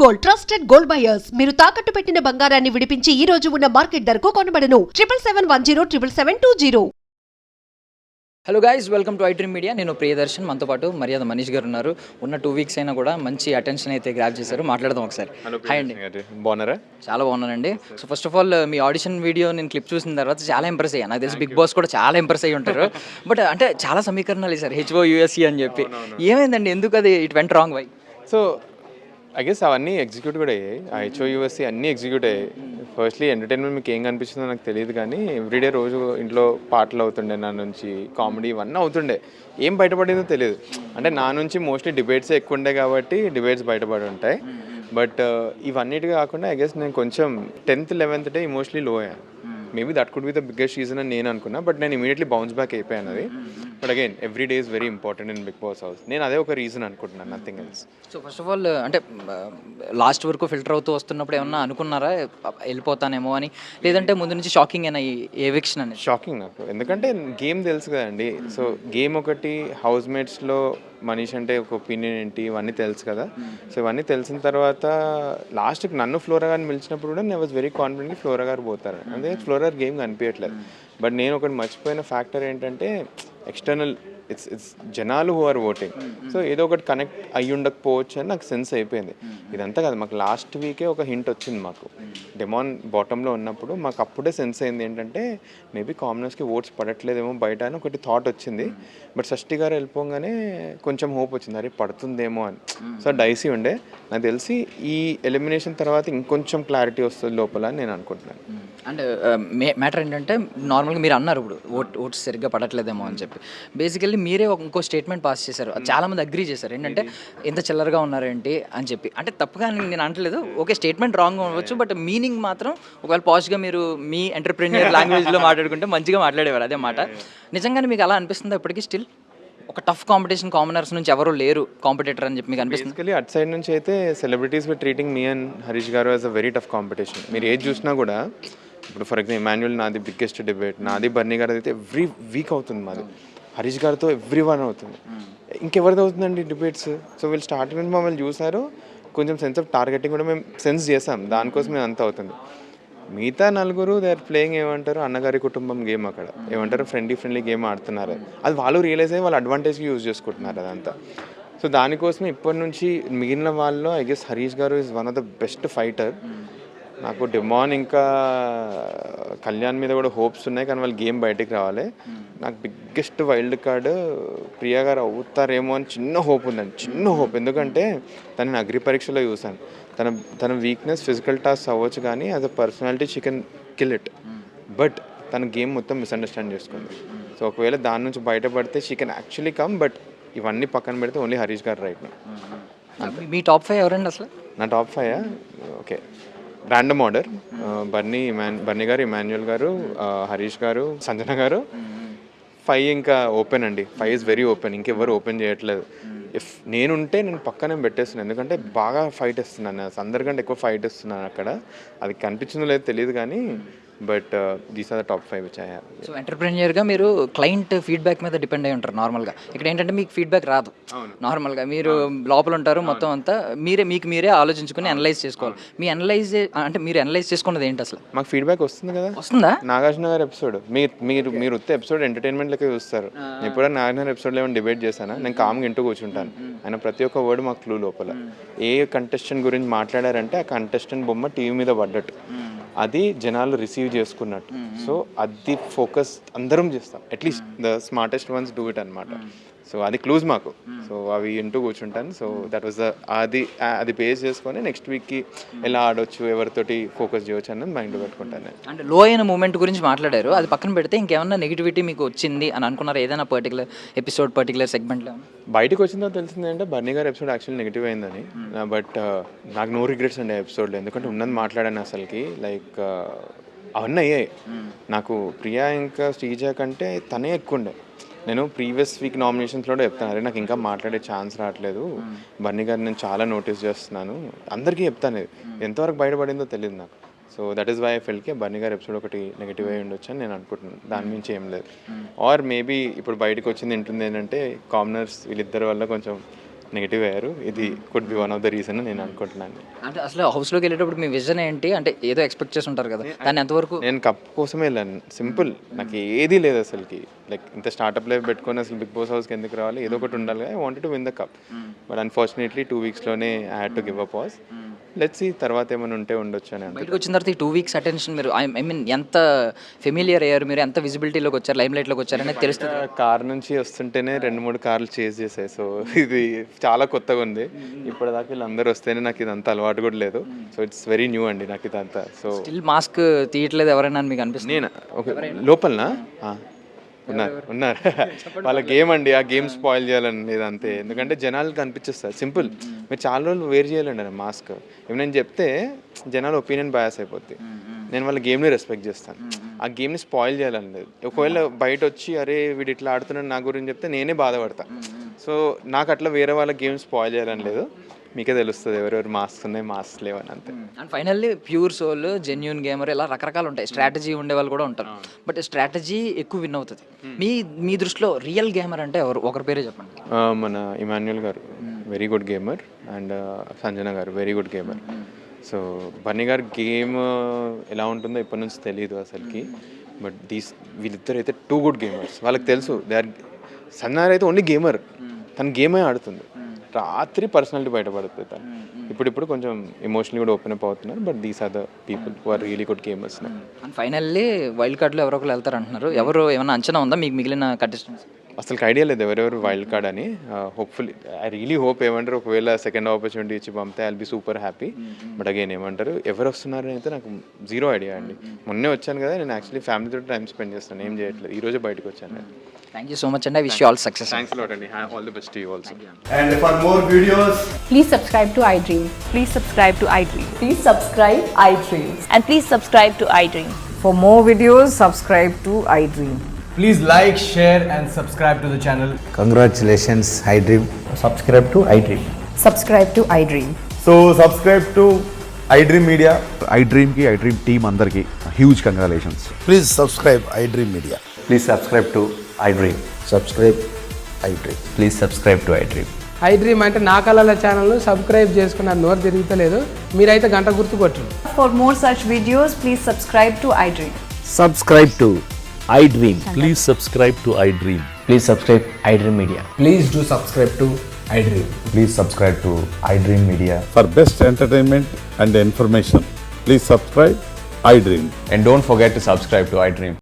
Gold trusted gold buyers మీరు తాకట్టు పెట్టిన బంగారాన్ని విడిపించి ఈ రోజు ఉన్న మార్కెట్ ధరకు కొనబడను 7771077220. Hello guys, welcome to iDream media. నేను ప్రియదర్శన్, మనతో పాటు మర్యాద మనీష్ గారు ఉన్నారు. ఉన్న 2 వీక్స్ అయినా కూడా మంచి అటెన్షన్ అయితే గ్రాప్ చేశారు. మాట్లాడదాం ఒకసారి. హాయ్ అండి, బాగున్నారా? చాలా బాగున్నానండి. So first of all me audition video నేను క్లిప్ చూసిన తర్వాత చాలా ఇంప్రెస్ అయ్యాను. నాకు తెలిసి బిగ్ బాస్ కూడా చాలా ఇంప్రెస్ అయ్యి ఉంటారు. బట్ అంటే చాలా సమీకరణాలు వేశారు, HOUSE అని చెప్పి. ఏమైందండి, ఎందుకు అది it went wrong why? So I guess అవన్నీ ఎగ్జిక్యూట్ కూడా అయ్యాయి. ఆ HOUSE అన్నీ ఎగ్జిక్యూట్ అయ్యాయి. ఫస్ట్లీ ఎంటర్టైన్మెంట్ మీకు ఏం కనిపిస్తుందో నాకు తెలియదు, కానీ ఎవ్రీడే రోజు ఇంట్లో పాటలు అవుతుండే, నా నుంచి కామెడీ ఇవన్నీ అవుతుండే. ఏం బయటపడిందో తెలియదు. అంటే నా నుంచి మోస్ట్లీ డిబేట్సే ఎక్కువ ఉండే కాబట్టి డిబేట్స్ బయటపడి ఉంటాయి. బట్ ఇవన్నిటి కాకుండా ఐ గెస్ నేను కొంచెం 10th 11th డే ఇమోషనలీ లో అయ్యాను. Maybe that could be the biggest reason అని నేను అనుకున్నా. బట్ నేను ఇమీడియట్లీ బౌన్స్ బ్యాక్ అయిపోయాను అది. But again every day is very important in Bigg Boss house. నేను అదే ఒక రీజన్ అనుకుంటున్నాను, nothing else. So first of all అంటే లాస్ట్ వరకు ఫిల్టర్ అవుతూ వస్తున్నప్పుడు ఏమన్నా అనుకున్నారా వెళ్ళిపోతానేమో అని, లేదంటే ముందు నుంచి షాకింగ్ అయినా ఈ ఎవిక్షన్ అనేది? షాకింగ్ నాకు, ఎందుకంటే గేమ్ తెలుసు కదండి. సో గేమ్ ఒకటి, హౌస్ మేట్స్లో మనీష్ అంటే ఒక ఒపీనియన్ ఏంటి, ఇవన్నీ తెలుసు కదా. సో ఇవన్నీ తెలిసిన తర్వాత లాస్ట్కి నన్ను ఫ్లోరా గారిని పిలిచినప్పుడు కూడా నేను వాజ్ వెరీ కాన్ఫిడెంట్గా ఫ్లోరా గారు పోతారు. అదే ఫ్లోరా గారు గేమ్ కనిపించట్లేదు. బట్ నేను ఒకటి మర్చిపోయిన ఫ్యాక్టర్ ఏంటంటే ఎక్స్టర్నల్ ఇట్స్ జనాలు హూ ఆర్ ఓటింగ్. సో ఏదో ఒకటి కనెక్ట్ అయ్యి ఉండకపోవచ్చు అని నాకు సెన్స్ అయిపోయింది. ఇదంతా కదా, మాకు లాస్ట్ వీకే ఒక హింట్ వచ్చింది. మాకు డెమాన్ బాటంలో ఉన్నప్పుడు మాకు అప్పుడే సెన్స్ అయింది ఏంటంటే మేబీ కామనర్స్కి ఓట్స్ పడట్లేదేమో బయట అని ఒకటి థాట్ వచ్చింది. బట్ షష్ఠి గారు వెళ్ళిపోగానే కొంచెం హోప్ వచ్చింది, అరే పడుతుందేమో అని. సో డైసీ ఉండే. నాకు తెలిసి ఈ ఎలిమినేషన్ తర్వాత ఇంకొంచెం క్లారిటీ వస్తుంది లోపల అని నేను అనుకుంటున్నాను. అండ్ మ్యాటర్ ఏంటంటే నార్మల్గా మీరు అన్నారు ఇప్పుడు ఓట్స్ సరిగ్గా పడట్లేదేమో అని చెప్పి. బేసికల్లీ మీరే ఇంకో స్టేట్మెంట్ పాస్ చేశారు, చాలామంది అగ్రీ చేశారు. ఏంటంటే ఎంత చిల్లరగా ఉన్నారేంటి అని చెప్పి. అంటే తప్పుగా నేను అంటలేదు, ఓకే స్టేట్మెంట్ రాంగ్ అవ్వచ్చు, బట్ మీనింగ్ మాత్రం ఒకవేళ పాజిటివ్గా మీరు మీ ఎంటర్ప్రెన్యూర్ లాంగ్వేజ్లో మాట్లాడుకుంటే మంచిగా మాట్లాడేవారు. అదే మాట. నిజంగానే మీకు అలా అనిపిస్తుందా ఇప్పటికీ? స్టిల్ ఒక టఫ్ కాంపిటీషన్, కామనర్స్ నుంచి ఎవరు లేరు కాంపిటేటర్ అని చెప్పి మీకు అనిపిస్తుంది? బేసికలీ అట్ సైడ్ నుంచి అయితే celebrities with treating me and Harish గారు as a very tough competition. మీరు ఏది చూసినా కూడా, ఇప్పుడు ఫర్ ఎగ్జాంపుల్ ఇమాన్యుయల్ నాది బిగ్గెస్ట్ డిబేట్, నాది బర్నీ గారు అయితే ఎవ్రీ వీక్ అవుతుంది, మాది హరీష్ గారితో ఎవ్రీ వన్ అవుతుంది. ఇంకెవరిది అవుతుందండి డిబేట్స్? సో వీళ్ళు స్టార్టింగ్ నుంచి మమ్మల్ని చూసారు, కొంచెం సెన్స్ ఆఫ్ టార్గెటింగ్ కూడా మేము సెన్స్ చేసాం, దానికోసం మేము అంత అవుతుంది. మిగతా నలుగురు దే ఆర్ ప్లేయింగ్ ఏమంటారు అన్నగారి కుటుంబం గేమ్, అక్కడ ఏమంటారు ఫ్రెండ్లీ గేమ్ ఆడుతున్నారు. అది వాళ్ళు రియలైజ్ అయ్యి వాళ్ళ అడ్వాంటేజ్కి యూజ్ చేసుకుంటున్నారు అదంతా. సో దానికోసం ఇప్పటి నుంచి మిగిలిన వాళ్ళు ఐ గెస్ హరీష్ గారు is one of the best fighter. నాకు డెమాన్ ఇంకా కళ్యాణ్ మీద కూడా హోప్స్ ఉన్నాయి, కానీ వాళ్ళు గేమ్ బయటికి రావాలి. నాకు బిగ్గెస్ట్ వైల్డ్ కార్డ్ ప్రియా గారు అవుతారేమో అని చిన్న హోప్ ఉందండి, చిన్న హోప్. ఎందుకంటే తనని అగ్రి పరీక్షలో చూశాను. తన వీక్నెస్ ఫిజికల్ టాస్క్ అవ్వచ్చు, కానీ as a personality she can kill it. But తన గేమ్ మొత్తం మిస్అండర్స్టాండ్ చేసుకుంది. సో ఒకవేళ దాని నుంచి బయటపడితే she can actually come. But ఇవన్నీ పక్కన పెడితే ఓన్లీ హరీష్ గారు రైట్ నా. మీ టాప్ 5 ఎవరండి అసలు? నా టాప్ 5 ఓకే, ర్యాండమ్ ఆర్డర్: బర్నీ గారు, ఇమాన్యుయల్ గారు, హరీష్ గారు, సంజన గారు. 5 ఇంకా ఓపెన్ అండి. 5 ఈజ్ వెరీ ఓపెన్, ఇంకెవ్వరు ఓపెన్ చేయట్లేదు. ఇఫ్ నేనుంటే నేను పక్కనే పెట్టేస్తున్నాను, ఎందుకంటే బాగా ఫైట్ ఇస్తున్నాను, అందరికంటే ఎక్కువ ఫైట్ ఇస్తున్నాను అక్కడ. అది కనిపించిందో లేదో తెలియదు కానీ, but these are the top 5 which I have. So ఎంటర్ప్రెన్యూర్గా మీరు క్లయింట్ ఫీడ్బ్యాక్ మీద డిపెండ్ అయి ఉంటారు నార్మల్గా. ఇక్కడ ఏంటంటే మీకు ఫీడ్బ్యాక్ రాదు నార్మల్గా, మీరు లోపల ఉంటారు, మొత్తం అంతా మీరే ఆలోచించుకుని అనలైజ్ చేసుకోవాలి. మీరు అనలైజ్ చేసుకున్నది ఏంటి అసలు? మాకు ఫీడ్బ్యాక్ వస్తుంది కదా. వస్తుందా? నాగార్జున గారి ఎపిసోడ్ మీరు వస్తే ఎపిసోడ్ ఎంటర్టైన్మెంట్ లెక్క చూస్తారు. ఎప్పుడైనా నాగార్జున ఎపిసోడ్లో ఏమైనా డిబేట్ చేశానా? నేను కామ్గా ఇంటూ కూర్చుంటాను. ఆయన ప్రతి ఒక్క వర్డ్ మాకు క్లూ లోపల. ఏ కంటెస్టెంట్ గురించి మాట్లాడారంటే ఆ కంటెస్టెంట్ బొమ్మ టీవీ మీద పడ్డట్టు, అది జనాలు రిసీవ్ చేసుకున్నట్టు. సో అది ఫోకస్ అందరం చేస్తాం, at least the smartest once do it అనమాట. సో అది క్లూజ్ మాకు. సో అవి ఇంటూ కూర్చుంటాను. సో దట్ వాజ్ అది బేస్ చేసుకొని నెక్స్ట్ వీక్కి ఎలా ఆడొచ్చు, ఎవరితోటి ఫోకస్ చేయవచ్చు అన్నది మైండ్లో పెట్టుకుంటాను. అంటే లో అయిన మూమెంట్ గురించి మాట్లాడారు, అది పక్కన పెడితే ఇంకేమన్నా నెగిటివిటీ మీకు వచ్చింది అని అనుకున్నారు ఏదైనా పర్టికులర్ ఎపిసోడ్, పర్టికులర్ సెగ్మెంట్లో? బయటకు వచ్చిందో తెలిసింది అంటే బర్నీ గారి ఎపిసోడ్ యాక్చువల్లీ నెగిటివ్ అయిందని. బట్ నాకు నో రిగ్రెట్స్ అండి ఆ ఎపిసోడ్లో, ఎందుకంటే ఉన్నది మాట్లాడాను అసలుకి. లైక్ అవన్నీ అయ్యాయి. నాకు ప్రియా ఇంకా శ్రీజ కంటే తనే ఎక్కువ ఉండే. నేను ప్రీవియస్ వీక్ నామినేషన్స్లో చెప్తాను, అరే నాకు ఇంకా మాట్లాడే ఛాన్స్ రావట్లేదు, బన్నీ గారిని నేను చాలా నోటీస్ చేస్తున్నాను, అందరికీ చెప్తాను. ఇది ఎంతవరకు బయటపడిందో తెలియదు నాకు. So that is why I ఫెల్ట్కి బన్నీ గారి ఎపిసోడ్ ఒకటి నెగిటివ్ అయి ఉండొచ్చు అని నేను అనుకుంటున్నాను. దాని మించి ఏం లేదు. ఆర్ మేబీ ఇప్పుడు బయటకు వచ్చింది ఏంటుంది ఏంటంటే కామనర్స్ వీళ్ళిద్దరి వల్ల కొంచెం నెగిటివ్ అయ్యారు. ఇది could be one of the reason నేను అనుకుంటున్నాను. అంటే అసలు హౌస్లోకి వెళ్ళేటప్పుడు మీ విజన్ ఏంటి? అంటే ఏదో ఎక్స్పెక్ట్ చేసి ఉంటారు కదా, దాన్ని ఎంతవరకు? నేను కప్ కోసమే వెళ్ళాను, సింపుల్. నాకు ఏదీ లేదు అసలుకి. లైక్ ఇంత స్టార్ట్అప్ లైఫ్ పెట్టుకొని అసలు బిగ్ బాస్ హౌస్కి ఎందుకు రావాలి, ఏదో ఒకటి ఉండాలి. I wanted to win the cup, but unfortunately 2 weeksలోనే I had to give a pause. Let's see తర్వాత ఏమైనా ఉంటే ఉండొచ్చు అని. బయటకు వచ్చిన తర్వాత ఈ 2 weeks అటెన్షన్ మీరు ఐ మీన్ ఎంత ఫెమిలియర్ అయ్యారు, మీరు ఎంత విజిబిలిటీలోకి వచ్చారు, లైమ్ లైట్లోకి వచ్చారు అనేది తెలుస్తుంది. కార్ నుంచి వస్తుంటేనే 2-3 కార్లు చేజ్ చేసాయి. సో ఇది చాలా కొత్తగా ఉంది. ఇప్పటిదాకా వీళ్ళందరూ వస్తేనే నాకు ఇదంతా అలవాటు కూడా లేదు. సో ఇట్స్ వెరీ న్యూ అండి నాకు ఇదంతా. సో స్టిల్ మాస్క్ తీయట్లేదు ఎవరైనా అని మీకు అనిపిస్తుంది? నేను ఓకే లోపలనా ఉన్నారు వాళ్ళ గేమ్ అండి, ఆ గేమ్ స్పాయిల్ చేయాలని అంతే. ఎందుకంటే జనాలకు కనిపించేస్తారు సింపుల్. మీరు చాలా రోజులు వేర్ చేయాలండి అది మాస్క్. ఏమి నేను చెప్తే జనాల ఒపీనియన్ బయాస్ అయిపోద్ది. నేను వాళ్ళ గేమ్ని రెస్పెక్ట్ చేస్తాను, ఆ గేమ్ని స్పాయిల్ చేయాలని లేదు. ఒకవేళ బయట వచ్చి అరే వీడు ఇట్లా ఆడుతున్నాడు నా గురించి చెప్తే నేనే బాధపడతా. సో నాకు అట్లా వేరే వాళ్ళ గేమ్ స్పాయిల్ చేయాలని లేదు. మీకే తెలుస్తుంది ఎవరెవరు మాస్క్ ఉన్నాయి మాస్క్ లేవని అంతే. And finally pure soul, genuine gamer ఇలా రకరకాలు ఉంటాయి. స్ట్రాటజీ ఉండే వాళ్ళు కూడా ఉంటారు, బట్ స్ట్రాటజీ ఎక్కువ విన్ అవుతుంది. మీ దృష్టిలో రియల్ గేమర్ అంటే ఎవరు? ఒకరి పేరే చెప్పండి. మన ఇమాన్యుయల్ గారు very good gamer, and Sanjana గారు very good gamer. So Bunny గారు గేమ్ ఎలా ఉంటుందో ఇప్పటి నుంచి తెలియదు అసలుకి, బట్ వీళ్ళిద్దరు అయితే 2 good గేమర్స్. వాళ్ళకి తెలుసు దే ఆర్. సంజన అయితే ఓన్లీ గేమర్, తన గేమే ఆడుతుంది. రాత్రి పర్సనాలిటీ బయటపడుతుంది తను. ఇప్పుడు కొంచెం ఎమోషనల్ కూడా ఓపెన్ అప్ అవుతున్నారు, but these are the people who are really good gamers. And finally wild కార్డ్లో ఎవరో ఒకరు వెళ్తారు అంటున్నారు. ఎవరు ఏమైనా అంచనా ఉందా మీకు మిగిలిన కంటెస్టెంట్స్? అసలు ఐడియా లేదు ఎవరెవరు వైల్డ్ కార్డ్ అని. హోప్ఫుల్లీ ఐ రియలీ హోప్ ఏమంటారు ఒకవేళ సెకండ్ ఆపర్చునిటీ ఇచ్చి పంపితే I'll be super happy. But again ఏమంటారు ఎవరు వస్తున్నారని అయితే నాకు జీరో ఐడియా అండి. మొన్నే వచ్చాను కదా, నేను యాక్చువల్లీ ఫ్యామిలీతో టైం స్పెండ్ చేస్తాను, ఏం చేయట్లేదు. ఈరోజే బయటకు వచ్చాను నేను. థ్యాంక్ యూ సో మచ్ అండి. I wish you all success. Thanks lot అండి. All the best to you also. And for more videos, Please subscribe to iDream. Please subscribe to iDream. Please subscribe iDream. And please subscribe to iDream. For more videos, subscribe to iDream. please like, share, and subscribe to the channel. Congratulations, iDream. Subscribe to iDream. Subscribe to iDream. So subscribe to iDream Media. iDream team అందరికి huge congratulations. Please subscribe iDream Media. Please subscribe to iDream. Subscribe iDream. Please subscribe to iDream. iDream అంటే నా కళల ఛానల్ను subscribe చేసుకున్న నోరు తిరుగుతలేదు, మీరైతే గంట గుర్తు కొట్టండి. For more such videos, please subscribe to iDream. Subscribe to iDream. Please subscribe to iDream. Please subscribe iDream Media. Please do subscribe to iDream. Please subscribe to iDream Media. For best entertainment and information, please subscribe iDream. And don't forget to subscribe to iDream.